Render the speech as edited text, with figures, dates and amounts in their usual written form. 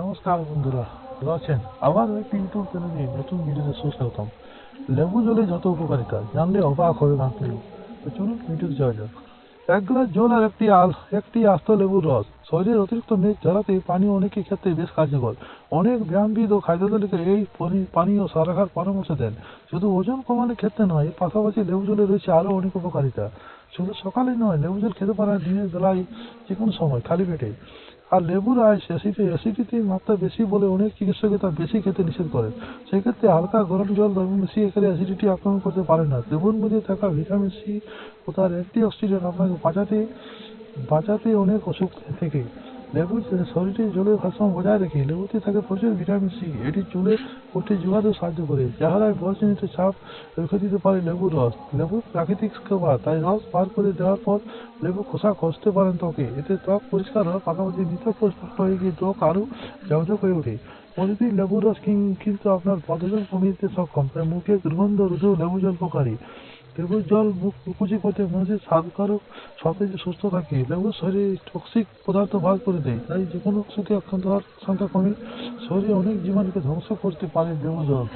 নমস্কার বন্ধুরা, ভালো আছেন? আবার একটি ইউটিউব চ্যানেলে নতুন ভিডিওতে সুস্বাগতম। লেবু জলে যত উপকারিতা জানলে অবাক হবে আপনি। তো চলুন ভিডিওতে যাওয়া যাক। এক গ্লাস জল আর একটি আস্ত লেবুর রস শরীরের অতিরিক্ত মেদ ঝরাতে পানীয় অনেকের ক্ষেত্রে বেশ কার্যকর। অনেক ব্যায়ামবিদ ও খাদ্যতালিকা এই পানীয় সারা খাওয়ার পরামর্শ দেন। শুধু ওজন কমানোর ক্ষেত্রে নয়, এর পাশাপাশি লেবু জলে রয়েছে আরও অনেক উপকারিতা। শুধু সকালে নয়, লেবু জল খেতে পারেন দিনের বেলায়, যে কোনো সময় খালি পেটে। আর লেবুর অ্যাসিডিটির মাত্রা বেশি বলে অনেক চিকিৎসকই তা বেশি খেতে নিষেধ করেন। সেক্ষেত্রে হালকা গরম জল লেবু মিশিয়ে খেলে অ্যাসিডিটি আক্রমণ করতে পারে না। লেবুর মধ্যে থাকা ভিটামিন সি ও তার অ্যান্টিঅক্সিডেন্ট আপনাকে বাঁচাতে অনেক অসুখ থেকে। লেবু শরীরে জলের ভারসাম্য বজায় রেখে। লেবুতে থাকে প্রচুর ভিটামিন সি, এটি চুলে ওঠে যোগাতেও সাহায্য করে। চেহারায় বয়সজনিত চাপ রুখে দিতে পারে লেবুর রস। লেবুর প্রাকৃতিক খাবার, তাই রস বার করে দেওয়ার পর লেবু খোসা ঘষতে পারেন ত্বকে। এতে ত্বক পরিষ্কার হয়, পাশাপাশি নিত্য প্রস্তুত হয়ে গিয়ে ত্বক আরও ঝকঝক হয়ে ওঠে। প্রতিদিন লেবুর রস কিন্তু আপনার বদহজম কমিয়ে দিতে সক্ষম, তাই মুখে দুর্গন্ধ রোধেও লেবু জল উপকারী। লেবুর জল মুখ কুচি করতে মানুষের স্বাদকারক সতেজ সুস্থ থাকে। লেবু শরীরে টক্সিক পদার্থ বার করে দেয়, তাই যেকোনো অসুখে আক্রান্ত হওয়ার সংখ্যা কমে। শরীরে অনেক জীবাণুকে ধ্বংস করতে পারে লেবু জল।